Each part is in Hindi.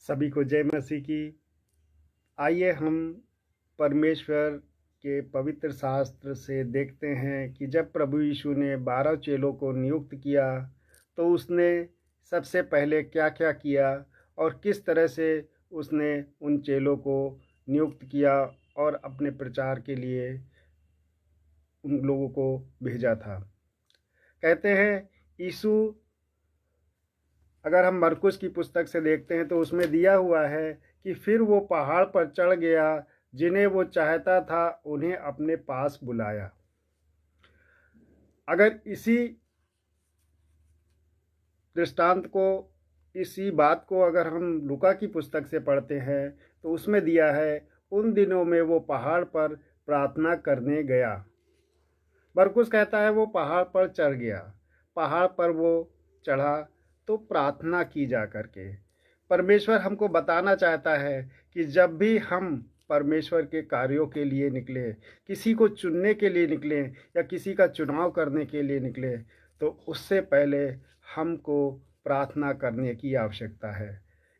सभी को जय मसीह की। आइए हम परमेश्वर के पवित्र शास्त्र से देखते हैं कि जब प्रभु यीशु ने 12 चेलों को नियुक्त किया तो उसने सबसे पहले क्या क्या किया और किस तरह से उसने उन चेलों को नियुक्त किया और अपने प्रचार के लिए उन लोगों को भेजा था। कहते हैं यीशु, अगर हम मरकुस की पुस्तक से देखते हैं तो उसमें दिया हुआ है कि फिर वो पहाड़ पर चढ़ गया, जिन्हें वो चाहता था उन्हें अपने पास बुलाया। अगर इसी दृष्टांत को, इसी बात को अगर हम लूका की पुस्तक से पढ़ते हैं तो उसमें दिया है, उन दिनों में वो पहाड़ पर प्रार्थना करने गया। मरकुस कहता है वो पहाड़ पर चढ़ गया। पहाड़ पर वो चढ़ा तो प्रार्थना की जा करके। परमेश्वर हमको बताना चाहता है कि जब भी हम परमेश्वर के कार्यों के लिए निकले, किसी को चुनने के लिए निकले या किसी का चुनाव करने के लिए निकले, तो उससे पहले हमको प्रार्थना करने की आवश्यकता है।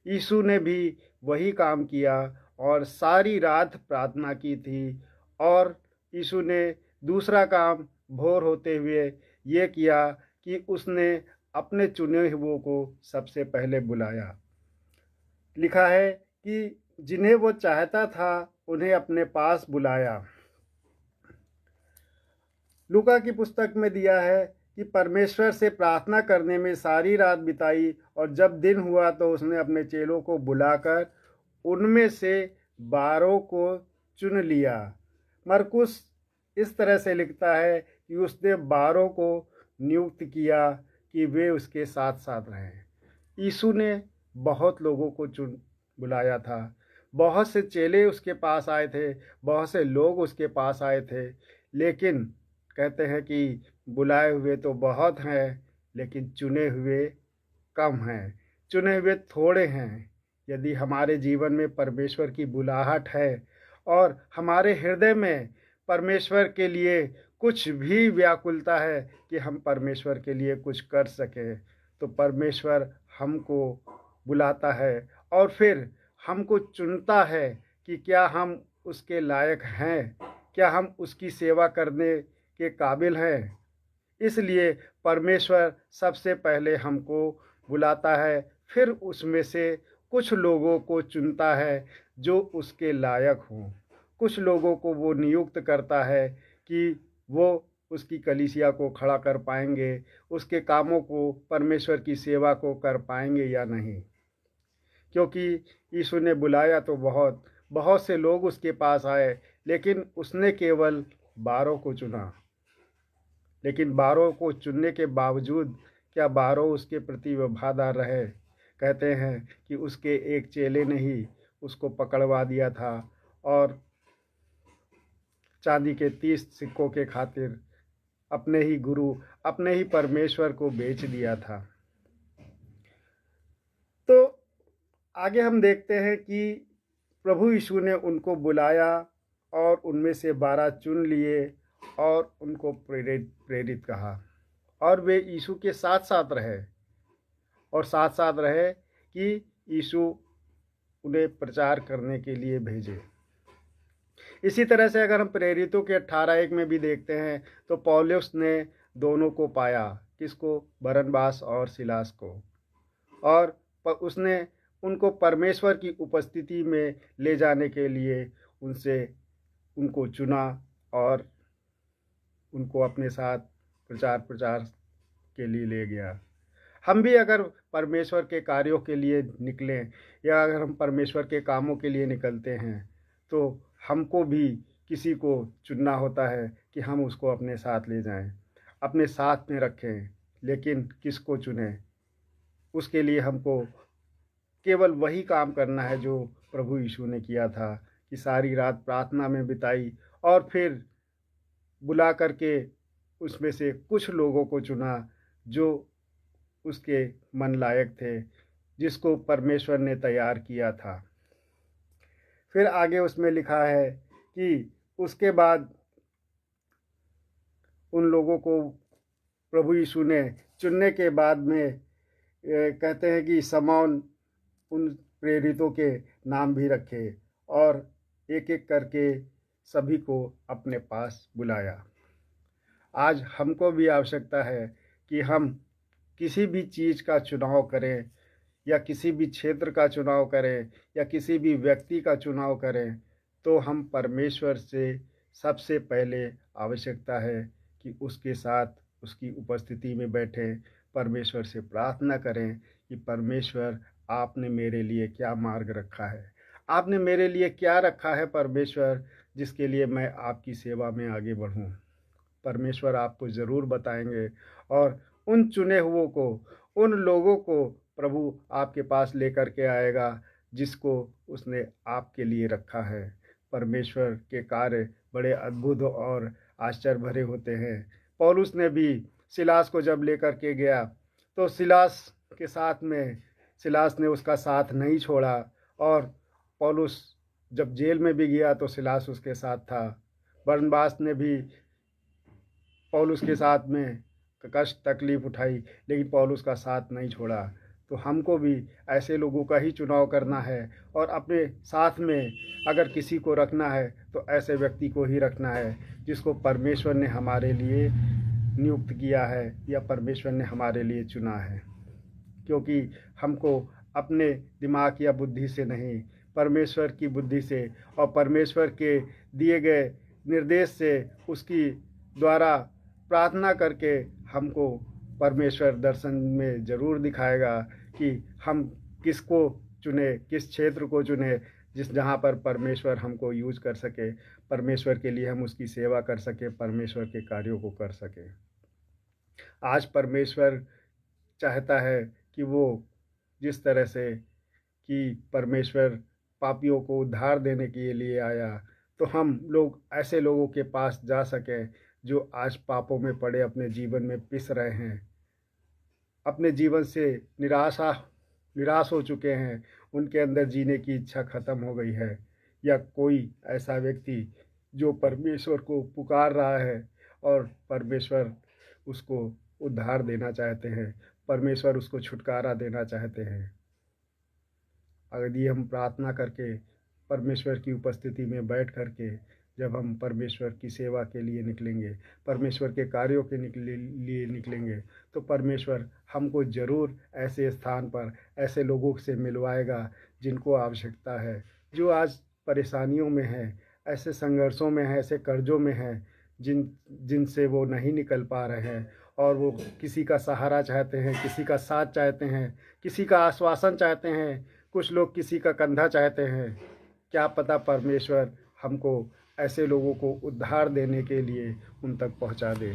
यीशु ने भी वही काम किया और सारी रात प्रार्थना की थी। और यीशु ने दूसरा काम भोर होते हुए ये किया कि उसने अपने चुने हुओं को सबसे पहले बुलाया। लिखा है कि जिन्हें वो चाहता था उन्हें अपने पास बुलाया। लूका की पुस्तक में दिया है कि परमेश्वर से प्रार्थना करने में सारी रात बिताई और जब दिन हुआ तो उसने अपने चेलों को बुलाकर उनमें से 12 को चुन लिया। मरकुस इस तरह से लिखता है कि उसने 12 को नियुक्त किया कि वे उसके साथ साथ रहें। यीशु ने बहुत लोगों को बुलाया था। बहुत से चेले उसके पास आए थे, बहुत से लोग उसके पास आए थे, लेकिन कहते हैं कि बुलाए हुए तो बहुत हैं लेकिन चुने हुए कम हैं, चुने हुए थोड़े हैं। यदि हमारे जीवन में परमेश्वर की बुलाहट है और हमारे हृदय में परमेश्वर के लिए कुछ भी व्याकुलता है कि हम परमेश्वर के लिए कुछ कर सकें, तो परमेश्वर हमको बुलाता है और फिर हमको चुनता है कि क्या हम उसके लायक हैं, क्या हम उसकी सेवा करने के काबिल हैं। इसलिए परमेश्वर सबसे पहले हमको बुलाता है, फिर उसमें से कुछ लोगों को चुनता है जो उसके लायक हों। कुछ लोगों को वो नियुक्त करता है कि वो उसकी कलीसिया को खड़ा कर पाएंगे, उसके कामों को, परमेश्वर की सेवा को कर पाएंगे या नहीं। क्योंकि यीशु ने बुलाया तो बहुत से लोग उसके पास आए, लेकिन उसने केवल 12 को चुना। लेकिन 12 को चुनने के बावजूद क्या 12 उसके प्रति वफादार रहे? कहते हैं कि उसके एक चेले ने ही उसको पकड़वा दिया था और चांदी के 30 सिक्कों के खातिर अपने ही गुरु, अपने ही परमेश्वर को बेच दिया था। तो आगे हम देखते हैं कि प्रभु यीशु ने उनको बुलाया और उनमें से 12 चुन लिए और उनको प्रेरित कहा, और वे यीशु के साथ साथ रहे और साथ साथ रहे कि यीशु उन्हें प्रचार करने के लिए भेजे। इसी तरह से अगर हम प्रेरितों के 18:1 में भी देखते हैं तो पौलुस ने दोनों को पाया, किसको? बरनबास और सिलास को, और उसने उनको परमेश्वर की उपस्थिति में ले जाने के लिए उनको चुना और उनको अपने साथ प्रचार के लिए ले गया। हम भी अगर परमेश्वर के कार्यों के लिए निकलें या अगर हम परमेश्वर के कामों के लिए निकलते हैं तो हमको भी किसी को चुनना होता है कि हम उसको अपने साथ ले जाएं, अपने साथ में रखें। लेकिन किसको चुनें? उसके लिए हमको केवल वही काम करना है जो प्रभु यीशु ने किया था, कि सारी रात प्रार्थना में बिताई और फिर बुला करके उसमें से कुछ लोगों को चुना जो उसके मन लायक थे, जिसको परमेश्वर ने तैयार किया था। फिर आगे उसमें लिखा है कि उसके बाद उन लोगों को प्रभु यीशु ने चुनने के बाद में कहते हैं कि शमौन उन प्रेरितों के नाम भी रखे और एक एक करके सभी को अपने पास बुलाया। आज हमको भी आवश्यकता है कि हम किसी भी चीज़ का चुनाव करें या किसी भी क्षेत्र का चुनाव करें या किसी भी व्यक्ति का चुनाव करें, तो हम परमेश्वर से सबसे पहले आवश्यकता है कि उसके साथ उसकी उपस्थिति में बैठें, परमेश्वर से प्रार्थना करें कि परमेश्वर आपने मेरे लिए क्या मार्ग रखा है, आपने मेरे लिए क्या रखा है परमेश्वर, जिसके लिए मैं आपकी सेवा में आगे बढ़ूं। परमेश्वर आपको ज़रूर बताएंगे और उन चुने हुओं को, उन लोगों को प्रभु आपके पास लेकर के आएगा जिसको उसने आपके लिए रखा है। परमेश्वर के कार्य बड़े अद्भुत और आश्चर्य भरे होते हैं। पौलुस ने भी सिलास को जब लेकर के गया तो सिलास के साथ में सिलास ने उसका साथ नहीं छोड़ा और पौलुस जब जेल में भी गया तो सिलास उसके साथ था। बरनबास ने भी पौलुस के साथ में कष्ट तकलीफ उठाई लेकिन पौलुस का साथ नहीं छोड़ा। तो हमको भी ऐसे लोगों का ही चुनाव करना है और अपने साथ में अगर किसी को रखना है तो ऐसे व्यक्ति को ही रखना है जिसको परमेश्वर ने हमारे लिए नियुक्त किया है या परमेश्वर ने हमारे लिए चुना है। क्योंकि हमको अपने दिमाग या बुद्धि से नहीं, परमेश्वर की बुद्धि से और परमेश्वर के दिए गए निर्देश से उसकी द्वारा प्रार्थना करके हमको परमेश्वर दर्शन में ज़रूर दिखाएगा कि हम किसको चुने, किस क्षेत्र को चुने जहाँ पर परमेश्वर हमको यूज कर सके, परमेश्वर के लिए हम उसकी सेवा कर सके, परमेश्वर के कार्यों को कर सके। आज परमेश्वर चाहता है कि वो जिस तरह से कि परमेश्वर पापियों को उद्धार देने के लिए आया, तो हम लोग ऐसे लोगों के पास जा सकें जो आज पापों में पड़े अपने जीवन में पिस रहे हैं, अपने जीवन से निराश हो चुके हैं, उनके अंदर जीने की इच्छा खत्म हो गई है, या कोई ऐसा व्यक्ति जो परमेश्वर को पुकार रहा है और परमेश्वर उसको उद्धार देना चाहते हैं, परमेश्वर उसको छुटकारा देना चाहते हैं। अगर ये हम प्रार्थना करके परमेश्वर की उपस्थिति में बैठ करके जब हम परमेश्वर की सेवा के लिए निकलेंगे, परमेश्वर के कार्यों के लिए निकलेंगे, तो परमेश्वर हमको ज़रूर ऐसे स्थान पर ऐसे लोगों से मिलवाएगा जिनको आवश्यकता है, जो आज परेशानियों में हैं, ऐसे संघर्षों में हैं, ऐसे कर्जों में हैं जिनसे वो नहीं निकल पा रहे हैं और वो किसी का सहारा चाहते हैं, किसी का साथ चाहते हैं, किसी का आश्वासन चाहते हैं, कुछ लोग किसी का कंधा चाहते हैं। क्या पता परमेश्वर हमको ऐसे लोगों को उद्धार देने के लिए उन तक पहुंचा दे।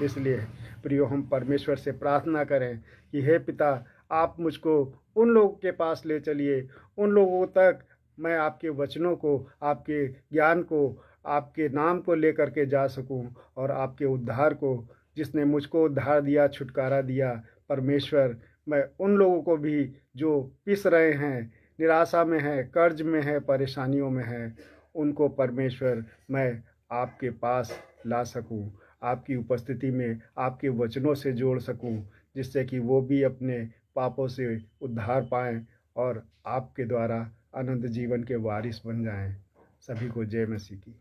इसलिए प्रियो, हम परमेश्वर से प्रार्थना करें कि हे पिता, आप मुझको उन लोगों के पास ले चलिए, उन लोगों तक मैं आपके वचनों को, आपके ज्ञान को, आपके नाम को लेकर के जा सकूं और आपके उद्धार को, जिसने मुझको उद्धार दिया, छुटकारा दिया, परमेश्वर मैं उन लोगों को भी जो पिस रहे हैं, निराशा में है, कर्ज में है, परेशानियों में है, उनको परमेश्वर मैं आपके पास ला सकूं, आपकी उपस्थिति में आपके वचनों से जोड़ सकूं, जिससे कि वो भी अपने पापों से उद्धार पाएं और आपके द्वारा अनंत जीवन के वारिस बन जाएं। सभी को जय मसीह की।